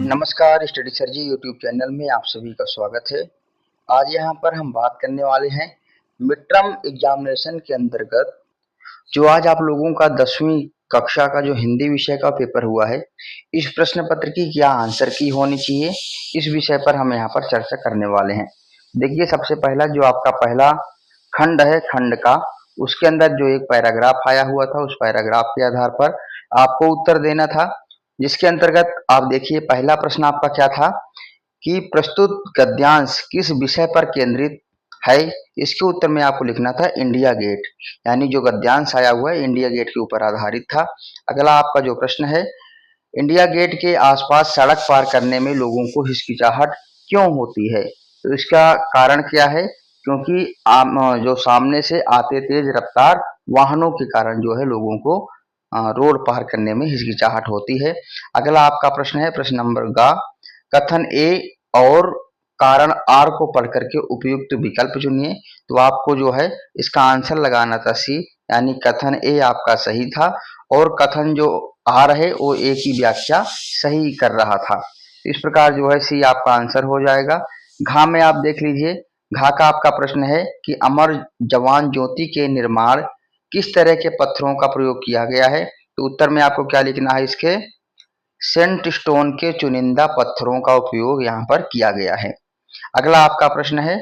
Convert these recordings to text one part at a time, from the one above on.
नमस्कार study sir जी YouTube channel में आप सभी का स्वागत है। आज यहाँ पर हम बात करने वाले हैं मिड टर्म एग्जामिनेशन के अंतर्गत जो आज आप लोगों का 10वीं कक्षा का जो हिंदी विषय का पेपर हुआ है, इस प्रश्न पत्र की क्या आंसर की होनी चाहिए, इस विषय पर हम यहाँ पर चर्चा करने वाले हैं। देखिए, सबसे पहला जो आपका पहला खंड है, खंड का उसके अंदर जो एक पैराग्राफ आया हुआ था, उस पैराग्राफ के आधार पर आपको उत्तर देना था, जिसके अंतर्गत आप देखिए पहला प्रश्न आपका क्या था कि प्रस्तुत गद्यांश किस विषय पर केंद्रित है। इसके उत्तर में आपको लिखना था इंडिया गेट, यानी जो गद्यांश आया हुआ है इंडिया गेट के ऊपर आधारित था। अगला आपका जो प्रश्न है, इंडिया गेट के आसपास सड़क पार करने में लोगों को हिचकिचाहट क्यों होती है, तो इसका कारण क्या है, क्योंकि जो सामने से आते तेज रफ्तार वाहनों के कारण जो है लोगों को रोड पार करने में हिचकिचाहट होती है। अगला आपका प्रश्न है प्रश्न नंबर ग, कथन ए और कारण आर को पढ़ करके उपयुक्त विकल्प चुनिए। तो आपको जो है इसका आंसर लगाना था सी, यानी कथन ए आपका सही था और कथन जो आर है वो ए की व्याख्या सही कर रहा था। इस प्रकार जो है सी आपका आंसर हो जाएगा। घा में आप देख लीजिए, घा का आपका प्रश्न है कि अमर जवान ज्योति के निर्माण किस तरह के पत्थरों का प्रयोग किया गया है। तो उत्तर में आपको क्या लिखना है, इसके सेंट स्टोन के चुनिंदा पत्थरों का उपयोग यहाँ पर किया गया है। अगला आपका प्रश्न है,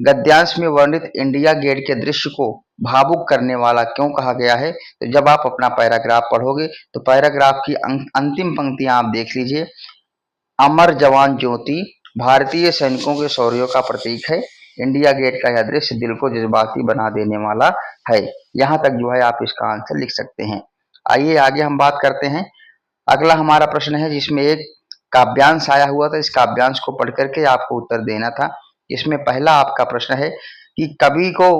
गद्यांश में वर्णित इंडिया गेट के दृश्य को भावुक करने वाला क्यों कहा गया है। तो जब आप अपना पैराग्राफ पढ़ोगे तो पैराग्राफ की अंतिम पंक्तियां आप देख लीजिए, अमर जवान ज्योति भारतीय सैनिकों के शौर्य का प्रतीक है, इंडिया गेट का यह दृश्य दिल को जज्बाती बना देने वाला है। यहाँ तक जो है आप इसका आंसर लिख सकते हैं। आइए आगे हम बात करते हैं। अगला हमारा प्रश्न है जिसमें एक काव्यांश आया हुआ था, इस काव्यांश को पढ़ करके आपको उत्तर देना था। इसमें पहला आपका प्रश्न है कि कवि को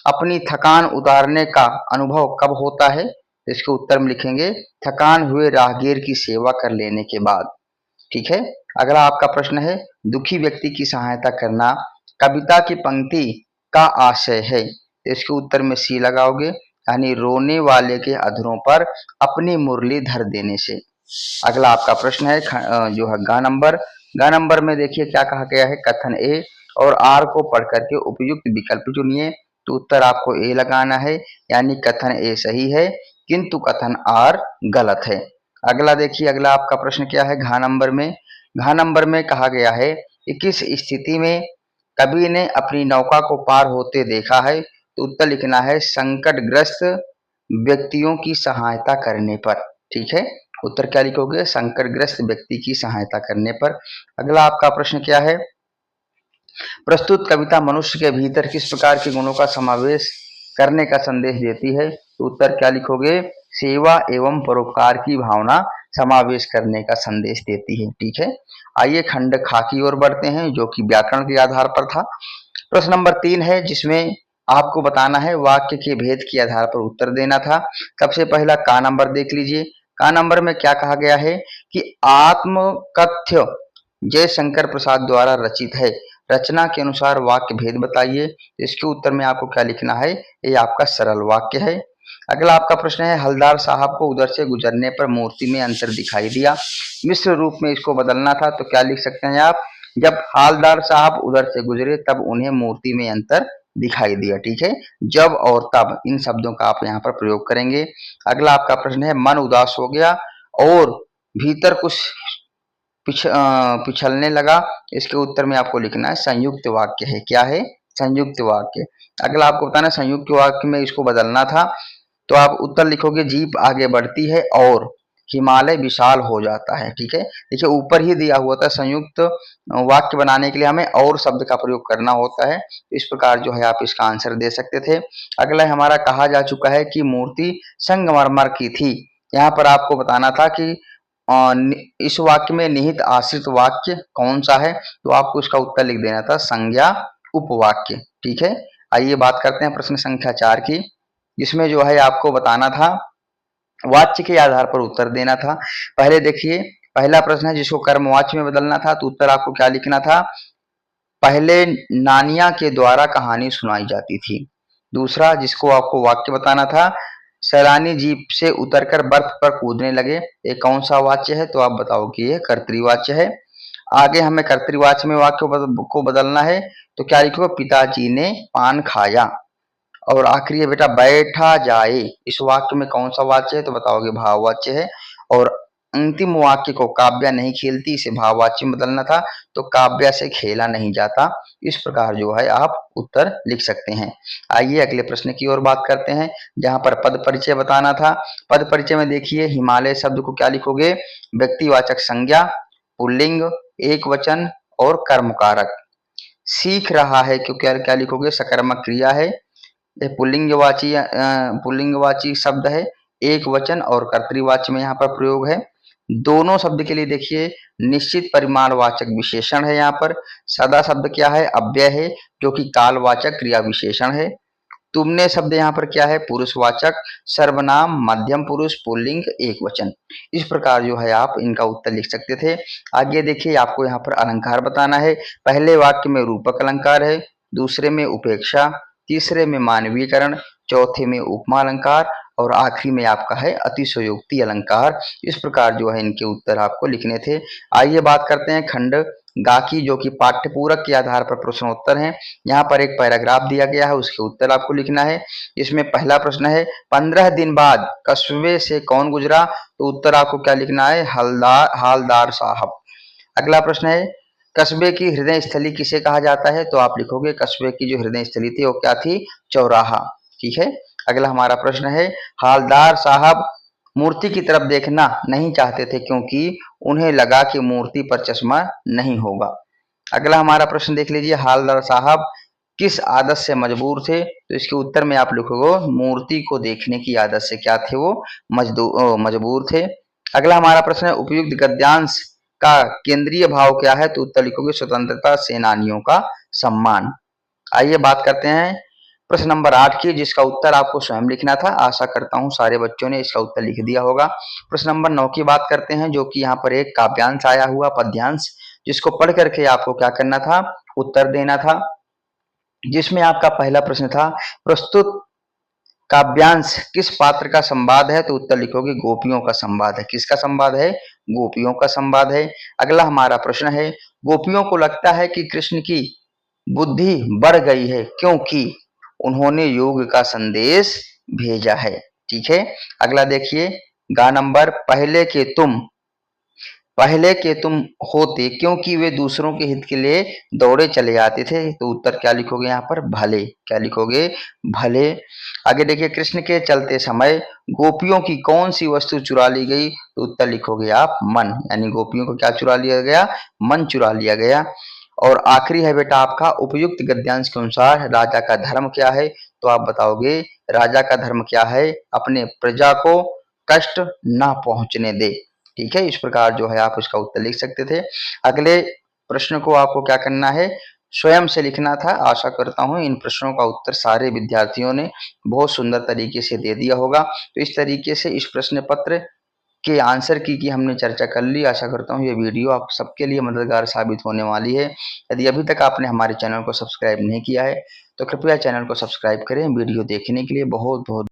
अपनी थकान उतारने का अनुभव कब होता है। तो इसके उत्तर में लिखेंगे थकान हुए राहगीर की सेवा कर लेने के बाद। ठीक है। अगला आपका प्रश्न है, दुखी व्यक्ति की सहायता करना कविता की पंक्ति का आशय है। तो इसके उत्तर में सी लगाओगे, यानी रोने वाले के अधरों पर अपनी मुरली धर देने से। अगला आपका प्रश्न है जो है गा नंबर में देखिए क्या कहा गया है, कथन ए और आर को पढ़ करके उपयुक्त विकल्प चुनिए। तो उत्तर आपको ए लगाना है, यानी कथन ए सही है किंतु कथन आर गलत है। अगला देखिए, अगला आपका प्रश्न क्या है, घ नंबर में कहा गया है कि किस स्थिति में कवि ने अपनी नौका को पार होते देखा है। तो उत्तर लिखना है संकटग्रस्त व्यक्तियों की सहायता करने पर। ठीक है, उत्तर क्या लिखोगे, संकटग्रस्त व्यक्ति की सहायता करने पर। अगला आपका प्रश्न क्या है, प्रस्तुत कविता मनुष्य के भीतर किस प्रकार के गुणों का समावेश करने का संदेश देती है। तो उत्तर क्या लिखोगे, सेवा एवं परोपकार की भावना समावेश करने का संदेश देती है। ठीक है, आइए खंड खा की ओर बढ़ते हैं जो कि व्याकरण के आधार पर था। प्रश्न नंबर 3 है जिसमें आपको बताना है वाक्य के भेद के आधार पर उत्तर देना था। सबसे पहला का नंबर देख लीजिए, का नंबर में क्या कहा गया है कि आत्मकथ्य जयशंकर प्रसाद द्वारा रचित है, रचना के अनुसार वाक्य भेद बताइए। इसके उत्तर में आपको क्या लिखना है, ये आपका सरल वाक्य है। अगला आपका प्रश्न है, हलदार साहब को उधर से गुजरने पर मूर्ति में अंतर दिखाई दिया, मिश्र रूप में इसको बदलना था। तो क्या लिख सकते हैं आप, जब हलदार साहब उधर से गुजरे तब उन्हें मूर्ति में अंतर दिखाई दिया। ठीक है, जब और तब इन शब्दों का आप यहाँ पर प्रयोग करेंगे। अगला आपका प्रश्न है, मन उदास हो गया और भीतर कुछ पिछलने लगा। इसके उत्तर में आपको लिखना है संयुक्त वाक्य है। क्या है, संयुक्त वाक्य। अगला आपको बताना संयुक्त वाक्य में इसको बदलना था, तो आप उत्तर लिखोगे जीप आगे बढ़ती है और हिमालय विशाल हो जाता है। ठीक है, देखिए ऊपर ही दिया हुआ था, संयुक्त वाक्य बनाने के लिए हमें और शब्द का प्रयोग करना होता है। इस प्रकार जो है आप इसका आंसर दे सकते थे। अगला हमारा कहा जा चुका है कि मूर्ति संगमरमर की थी। यहाँ पर आपको बताना था कि इस वाक्य में निहित आश्रित वाक्य कौन सा है। तो आपको इसका उत्तर लिख देना था संज्ञा उपवाक्य। ठीक है, आइए बात करते हैं प्रश्न संख्या 4 की, जिसमें जो है आपको बताना था वाच्य के आधार पर उत्तर देना था। पहले देखिए, पहला प्रश्न है जिसको कर्मवाच्य में बदलना था। तो उत्तर आपको क्या लिखना था, पहले नानिया के द्वारा कहानी सुनाई जाती थी। दूसरा जिसको आपको वाक्य बताना था, सैलानी जीप से उतरकर बर्फ पर कूदने लगे। ये कौन सा वाच्य है? तो आप बताओ कि ये कर्तृवाच्य है। आगे हमें कर्तृवाच्य में वाक्य को बदलना है, तो क्या लिखोगे? पिताजी ने पान खाया। और आखिरी है बेटा बैठा जाए। इस वाक्य में कौन सा वाच्य है? तो बताओगे भाववाच्य है। और अंतिम वाक्य को काव्या नहीं खेलती, इसे भाववाच्य में बदलना था, तो काव्या से खेला नहीं जाता। इस प्रकार जो है आप उत्तर लिख सकते हैं। आइए अगले प्रश्न की ओर बात करते हैं, जहां पर पद परिचय बताना था। पद परिचय में देखिए हिमालय शब्द को क्या लिखोगे? व्यक्तिवाचक संज्ञा, पुल्लिंग, एक वचन और कर्मकारक। सीख रहा है क्यों क्या क्या लिखोगे? सकर्मक क्रिया है। ये पुल्लिंगवाची शब्द है, एक वचन और कर्तृवाच्य में यहाँ पर प्रयोग है। दोनों शब्द के लिए देखिए निश्चित परिमाणवाचक विशेषण है। यहाँ पर सदा शब्द क्या है? अव्यय है, जो कि कालवाचक क्रिया विशेषण है। तुमने शब्द यहाँ पर क्या है? पुरुषवाचक, सर्वनाम, मध्यम पुरुष, पुल्लिंग, एक वचन। इस प्रकार जो है आप इनका उत्तर लिख सकते थे। आगे देखिए आपको यहाँ पर अलंकार बताना है। पहले वाक्य में रूपक अलंकार है, दूसरे में उपेक्षा, तीसरे में मानवीकरण, चौथे में उपमा अलंकार और आखिरी में आपका है अतिशयोक्ति अलंकार। इस प्रकार जो है इनके उत्तर आपको लिखने थे। आइए बात करते हैं खंड गा की, जो कि पाठ्य पूरक के आधार पर प्रश्नोत्तर है। यहाँ पर एक पैराग्राफ दिया गया है, उसके उत्तर आपको लिखना है। इसमें पहला प्रश्न है 15 दिन बाद कस्बे से कौन गुजरा? तो उत्तर आपको क्या लिखना है? हालदार साहब। अगला प्रश्न है कस्बे की हृदय स्थली किसे कहा जाता है? तो आप लिखोगे कस्बे की जो हृदय स्थली थी वो क्या थी? चौराहा। ठीक है। अगला हमारा प्रश्न है हालदार साहब मूर्ति की तरफ देखना नहीं चाहते थे क्योंकि उन्हें लगा कि मूर्ति पर चश्मा नहीं होगा। अगला हमारा प्रश्न देख लीजिए हालदार साहब किस आदत से मजबूर थे? तो इसके उत्तर में आप लिखोगे मूर्ति को देखने की आदत से क्या थे वो? मजबूर थे। अगला हमारा प्रश्न है उपयुक्त गद्यांश का केंद्रीय भाव क्या है? तो उत्तर लिखोगे स्वतंत्रता सेनानियों का सम्मान। आइए बात करते हैं प्रश्न नंबर 8 की, जिसका उत्तर आपको स्वयं लिखना था। आशा करता हूं सारे बच्चों ने इसका उत्तर लिख दिया होगा। प्रश्न नंबर 9 की बात करते हैं, जो कि यहाँ पर एक काव्यांश आया हुआ पद्यांश, जिसको पढ़ करके आपको क्या करना था? उत्तर देना था। जिसमें आपका पहला प्रश्न था प्रस्तुत काव्यांश किस पात्र का संवाद है? तो उत्तर लिखोगे गोपियों का संवाद है। किसका संवाद है? गोपियों का संवाद है। अगला हमारा प्रश्न है गोपियों को लगता है कि कृष्ण की बुद्धि बढ़ गई है क्योंकि उन्होंने योग का संदेश भेजा है। ठीक है। अगला देखिए गा नंबर पहले के तुम होते क्योंकि वे दूसरों के हित के लिए दौड़े चले आते थे। तो उत्तर क्या लिखोगे? यहाँ पर भले। क्या लिखोगे? भले। आगे देखिए कृष्ण के चलते समय गोपियों की कौन सी वस्तु चुरा ली गई? तो उत्तर लिखोगे आप मन। यानी गोपियों को क्या चुरा लिया गया? मन चुरा लिया गया। और आखिरी है बेटा आपका उपयुक्त गद्यांश के अनुसार राजा का धर्म क्या है? तो आप बताओगे राजा का धर्म क्या है? अपने प्रजा को कष्ट ना पहुंचने दे। ठीक है। इस प्रकार जो है आप इसका उत्तर लिख सकते थे। अगले प्रश्न को आपको क्या करना है? स्वयं से लिखना था। आशा करता हूं इन प्रश्नों का उत्तर सारे विद्यार्थियों ने बहुत सुंदर तरीके से दे दिया होगा। तो इस तरीके से इस प्रश्न पत्र के आंसर की हमने चर्चा कर ली। आशा करता हूँ ये वीडियो आप सबके लिए मददगार साबित होने वाली है। यदि अभी तक आपने हमारे चैनल को सब्सक्राइब नहीं किया है तो कृपया चैनल को सब्सक्राइब करें। वीडियो देखने के लिए बहुत बहुत